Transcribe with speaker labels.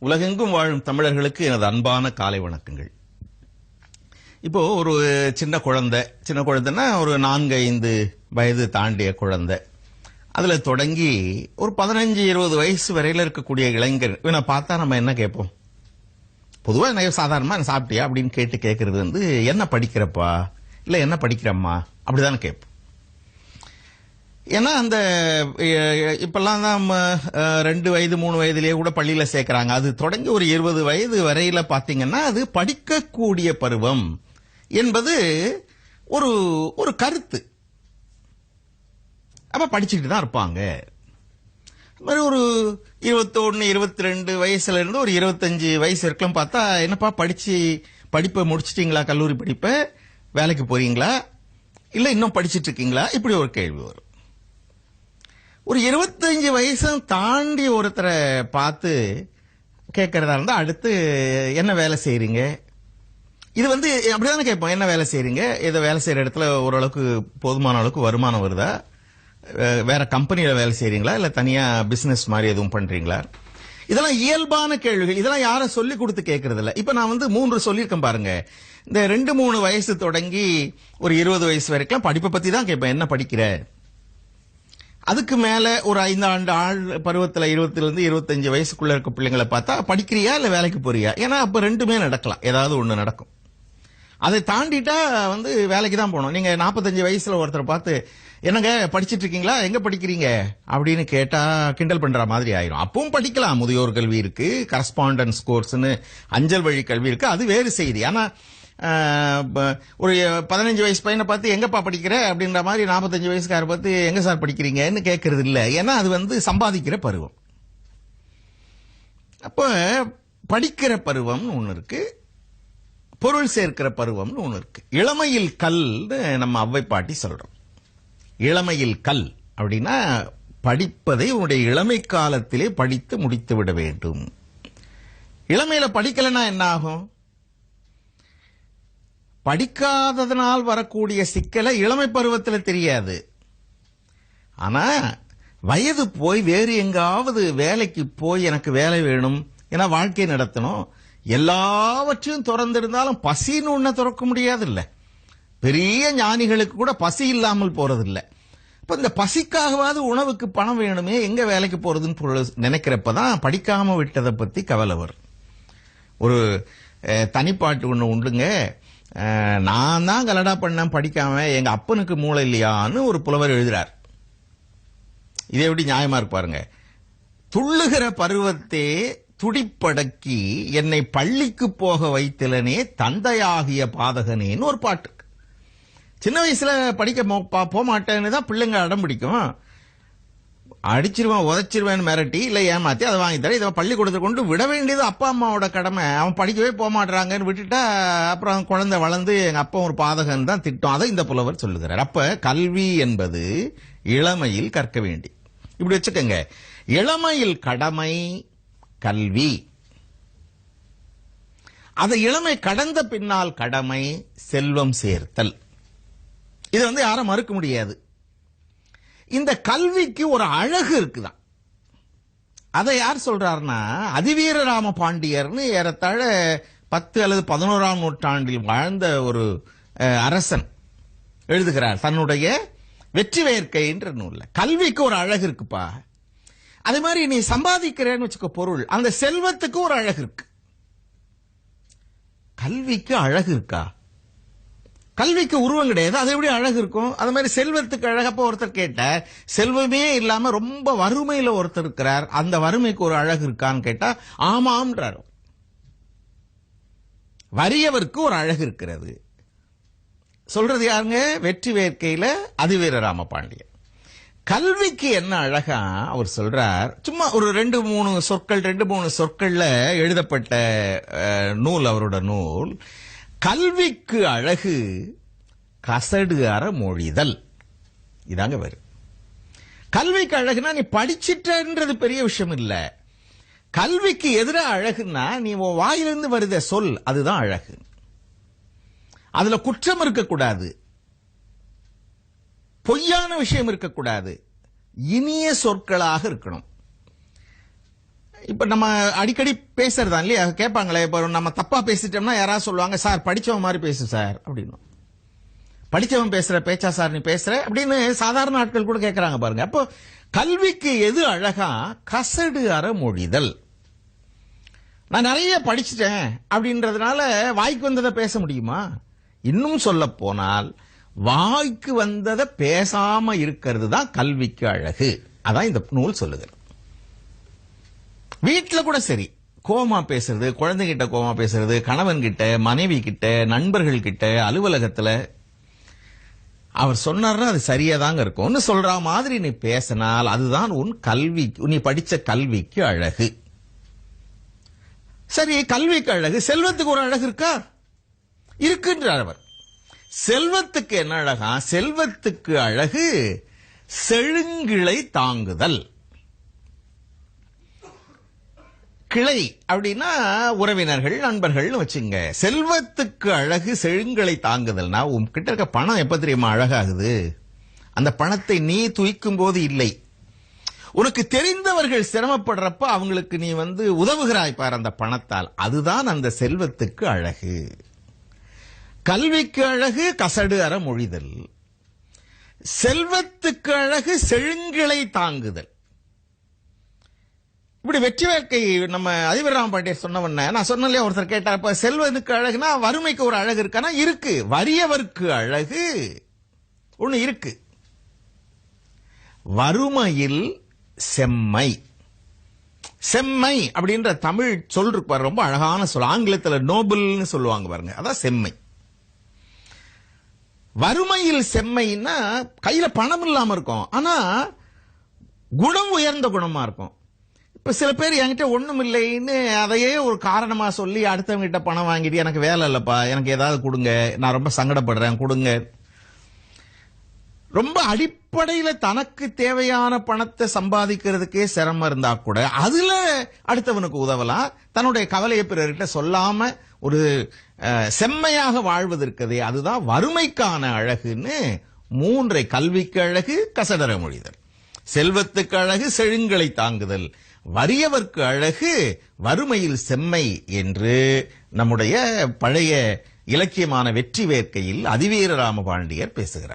Speaker 1: உலகெங்கும் வாழும் தமிழர்களுக்கு எனது அன்பான காலை வணக்கங்கள். இப்போ ஒரு சின்ன குழந்தைன்னா ஒரு 4-5 வயது தாண்டிய குழந்தை, அதுல தொடங்கி ஒரு 15-20 வயசு வரையில இருக்கக்கூடிய இளைஞர் இவனை பார்த்தா நம்ம என்ன கேட்போம்? பொதுவா சாதாரணமா சாப்பிட்டியா அப்படின்னு கேட்கறது என்ன படிக்கிறப்பா இல்ல என்ன படிக்கிறம்மா அப்படிதானே கேட்போம். ஏன்னா அந்த இப்பெல்லாம் தான் 2 வயது 3 வயதிலேயே கூட பள்ளியில சேர்க்கிறாங்க. அது தொடங்கி ஒரு 20 வயது வரையில பாத்தீங்கன்னா அது படிக்கக்கூடிய பருவம் என்பது ஒரு ஒரு கருத்து. அப்ப படிச்சுக்கிட்டு தான் இருப்பாங்க. ஒரு 21 22 வயசுல இருந்து ஒரு 25 வயசு வரைக்கும் பார்த்தா என்னப்பா படிப்பை முடிச்சிட்டீங்களா? கல்லூரி படிப்பை வேலைக்கு போறீங்களா இல்ல இன்னும் படிச்சிட்டு இருக்கீங்களா? இப்படி ஒரு கேள்வி வரும். ஒரு 25 வயசும் தாண்டி ஒருத்தரை பார்த்து கேட்கறதா இருந்தா அடுத்து என்ன வேலை செய்றீங்க? இது அப்படிதானே கேட்போம். என்ன வேலை செய்றீங்க? ஏதோ வேலை செய்யற இடத்துல ஓரளவுக்கு போதுமான அளவுக்கு வருமானம் வருதா? வேற கம்பெனியில வேலை செய்றீங்களா இல்ல தனியா பிசினஸ் மாதிரி எதுவும் பண்றீங்களா? இதெல்லாம் இயல்பான கேள்விகள். இதெல்லாம் யாரும் சொல்லி கொடுத்து கேட்கறது இல்ல. இப்ப நான் 3 சொல்லியிருக்கேன் பாருங்க. இந்த 2-3 வயசு தொடங்கி ஒரு 20 வயசு வரைக்கும் படிப்பை பத்தி தான் கேட்பேன். என்ன படிக்கிற? அதுக்கு மேல ஒரு 5 ஆண்டு பருவத்துல 20 இருந்து 25 வயசுக்குள்ள இருக்க பிள்ளைங்களை பார்த்தா படிக்கிறியா இல்ல வேலைக்கு போறியா? ஏன்னா அப்ப ரெண்டுமே நடக்கலாம், ஏதாவது ஒண்ணு நடக்கும். அதை தாண்டிட்டா வேலைக்கு தான் போகணும். நீங்க 45 வயசுல ஒருத்தரை பார்த்து என்னங்க படிச்சிட்டு இருக்கீங்களா, எங்க படிக்கிறீங்க அப்படின்னு கேட்டா கிண்டல் பண்ற மாதிரி ஆயிரும். அப்பவும் படிக்கலாம். முதியோர் கல்வி இருக்கு, கரஸ்பாண்டன்ஸ் கோர்ஸ்னு அஞ்சல் வழி கல்வி இருக்கு, அது வேறு செய்தி. ஆனா ஒரு 15 வயசு பையனை பார்த்து எங்கப்பா படிக்கிற அப்படின்ற மாதிரி 45 வயசுக்கார பார்த்து எங்க சார் படிக்கிறீங்கன்னு கேட்கறது இல்ல. ஏன்னா அது சம்பாதிக்கிற பருவம். அப்ப படிக்கிற பருவம் ஒண்ணு இருக்கு, பொருள் சேர்க்கிற பருவம்னு ஒண்ணு இருக்கு. இளமையில் கல்னு நம்ம அவ்வை பாட்டி சொல்றோம். இளமையில் கல் அப்படின்னா படிப்பதை உன்னுடைய இளமை காலத்திலே படித்து முடித்து விட வேண்டும். இளமையில படிக்கலன்னா என்ன ஆகும்? படிக்காததனால் வரக்கூடிய சிக்கலை இளமை பருவத்தில் தெரியாது. ஆனா வயது போய் வேறு எங்காவது வேலைக்கு போய் எனக்கு வேலை வேணும், ஏன்னா வாழ்க்கை நடத்தணும், எல்லாவற்றையும் திறந்திருந்தாலும் பசின்னு ஒன்ன திறக்க முடியாது இல்ல. பெரிய ஞானிகளுக்கு கூட பசி இல்லாமல் போறதில்லை. இப்ப இந்த பசிக்காகவாது உணவுக்கு பணம் வேணுமே, எங்க வேலைக்கு போறதுன்னு நினைக்கிறப்பதான் படிக்காம விட்டதை பத்தி கவலை வரும். ஒரு தனிப்பாட்டு ஒண்ணு உண்டுங்க. நான் தான் கலடா பண்ண படிக்காம, எங்க அப்பனுக்கு மூளை இல்லையான்னு ஒரு புலவர் எழுதுறார். இதே எப்படி நியாயமா இருக்கு பாருங்க. துள்ளுகிற பருவத்தே துடிப்படக்கி என்னை பள்ளிக்கு போக வைத்தலனே தந்தையாகிய பாதகனேன்னு ஒரு பாட்டு. சின்ன வயசுல படிக்க போக மாட்டேன்னு தான் பிள்ளைங்க அடம் பிடிக்கும். அடிச்சிருவேன் உதைச்சிருவேன் மிரட்டி இல்ல ஏமாத்தி அதை வாங்கி தர, இதை பள்ளிக்கூடத்தை கொண்டு விட வேண்டியது அப்பா அம்மாவோட கடமை. அவன் படிக்கவே போக மாட்டாங்கன்னு விட்டுட்டா அப்புறம் குழந்தை வளர்ந்து எங்க அப்பா ஒரு பாதகன் தான் திட்டம். அதை இந்த புலவர் சொல்லுகிறார். அப்ப கல்வி என்பது இளமையில் கற்க வேண்டி. இப்படி வச்சுக்கோங்க, இளமையில் கடமை கல்வி. அதை இளமை கடந்த பின்னால் கடமை செல்வம் சேர்த்தல். இது யாரும் மறுக்க முடியாது. இந்த கல்விக்கு ஒரு அழகு இருக்குதான். அதை யார் சொல்றாருன்னா அதிவீரராம பாண்டியர்னு ஏறத்தாழ 10 அல்லது 11ஆம் நூற்றாண்டில் வாழ்ந்த ஒரு அரசன் எழுதுகிறார் தன்னுடைய வெற்றி வேர்க்கைன்ற நூல்ல. கல்விக்கு ஒரு அழகு இருக்குப்பா. அதே மாதிரி நீ சம்பாதிக்கிறேன்னு வச்சுக்க பொருள், அந்த செல்வத்துக்கு ஒரு அழகு இருக்கு. கல்விக்கு அழகு இருக்கா? கல்விக்கு உருவம் கிடையாது, அது எப்படி அழகு இருக்கும்? அது மாதிரி செல்வத்துக்கு அழகப்ப ஒருத்தர் கேட்ட, செல்வமே இல்லாம ரொம்ப வறுமையில ஒருத்தர் இருக்கிறார், அந்த வறுமைக்கு ஒரு அழகு இருக்கான்னு கேட்டா ஆமாம்ன்றார். வறியவருக்கு ஒரு அழகு இருக்கிறது. சொல்றது யாருங்க? வெற்றி வேர்க்கையில அதிவீரராம பாண்டியன். கல்விக்கு என்ன அழகா அவர் சொல்றார். சும்மா ஒரு 2-3 சொற்கள்ல எழுதப்பட்ட நூல் அவரோட நூல். கல்விக்கு அழகு கசடு அற மொழிதல். இதாங்க வரும். கல்விக்கு அழகுனா நீ படிச்சிட்டன்றது பெரிய விஷயம் இல்ல. கல்விக்கு எதிராக அழகுன்னா நீ வாயிலிருந்து வருத சொல், அதுதான் அழகு. அதுல குற்றம் இருக்கக்கூடாது, பொய்யான விஷயம் இருக்கக்கூடாது, இனிய சொற்களாக இருக்கணும். இப்ப நம்ம அடிக்கடி பேசுறதா இல்லையா, கேட்பாங்களே, இப்ப நம்ம தப்பா பேசிட்டோம்னா யாராவது சொல்லுவாங்க, சார் படிச்சவன் மாதிரி பேசு சார் அப்படின்னு. படிச்சவன் பேசுற பேச்சா சார் நீ பேசுற அப்படின்னு சாதாரண ஆட்கள் கூட கேட்கறாங்க பாருங்க. அப்போ கல்விக்கு எது அழகா, கசடு அற மொழிதல். நான் நிறைய படிச்சுட்டேன் அப்படின்றதுனால வாய்க்கு வந்ததை பேச முடியுமா? இன்னும் சொல்ல போனால் வாய்க்கு வந்ததை பேசாம இருக்கிறது தான் கல்விக்கு அழகு. அதான் இந்த நூல் சொல்லுது. வீட்டுல கூட சரி, கோமா பேசுறது, குழந்தைகிட்ட கோமா பேசுறது, கணவன் கிட்ட, மனைவி கிட்ட, நண்பர்கள் கிட்ட, அலுவலகத்துல அவர் சொன்னார்னா அது சரியாதாங்க இருக்கும்னு சொல்ற மாதிரி நீ பேசினால் அதுதான் உன் கல்வி, நீ படிச்ச கல்விக்கு அழகு. சரி, கல்விக்கு அழகு. செல்வத்துக்கு ஒரு அழகு இருக்கா? இருக்குன்றார் அவர். செல்வத்துக்கு என்ன அழகா? செல்வத்துக்கு அழகு செழுங்கிளை தாங்குதல். கிளை அப்படின்னா உறவினர்கள், நண்பர்கள் வச்சுங்க. செல்வத்துக்கு அழகு செழுங்களை தாங்குதல்னா, உன்கிட்ட இருக்க பணம் எப்ப தெரியுமா அழகாகுது? அந்த பணத்தை நீ தூய்க்கும் போது இல்லை, உனக்கு தெரிந்தவர்கள் சிரமப்படுறப்ப அவங்களுக்கு நீ உதவுகிறாய் பார் அந்த பணத்தால். அதுதான் அந்த செல்வத்துக்கு அழகு. கல்விக்கு அழகு கசடு அற மொழிதல். செல்வத்துக்கு அழகு செழுங்கிளை தாங்குதல். இப்படி வெற்றி வேட்கை நம்ம அதிபர் ராம பாண்டியர் சொன்னவன நான் சொன்னே. ஒருத்தர் கேட்டார், இப்ப செல்வனுக்கு அழகுனா வறுமைக்கு ஒரு அழகு இருக்கானா? இருக்கு. வறியவர்க்கு அழகு ஒண்ணு இருக்கு. வறுமையில் செம்மை. செம்மை அப்படின்ற தமிழ் சொல் இருக்கு, ரொம்ப அழகான சொல். ஆங்கிலத்தில் நோபல்னு சொல்லுவாங்க பாருங்க, அதான் செம்மை. வறுமையில் செம்மைன்னா கையில பணம் இல்லாம இருக்கும், ஆனா குணம் உயர்ந்த குணமா இருக்கும். இப்ப சில பேர் என்கிட்ட ஒண்ணும் இல்லைன்னு அதையே ஒரு காரணமா சொல்லி அடுத்தவங்க கிட்ட பணம் வாங்கிட்டு, எனக்கு வேலை இல்லப்பா, எனக்கு ஏதாவது கொடுங்க, நான் ரொம்ப சங்கடப்படுறேன், கொடுங்க. ரொம்ப அடிப்படையில தனக்கு தேவையான பணத்தை சம்பாதிக்கிறதுக்கே சிரமம் இருந்தா கூட அதுல அடுத்தவனுக்கு உதவலாம். தன்னுடைய கவலையை பிறர்கிட்ட சொல்லாம ஒரு செம்மையாக வாழ்வதற்கதே, அதுதான் வறுமைக்கான அழகுன்னு மூன்றை, கல்விக்கு அழகு கசடர மொழிதல், செல்வத்துக்கு அழகு செழுங்களை தாங்குதல், வறியவர்க்கு அழகு வறுமையில் செம்மை என்று நம்முடைய பழைய இலக்கியமான வெற்றி வேட்கையில் அதிவீர ராம பாண்டியர் பேசுகிறார்.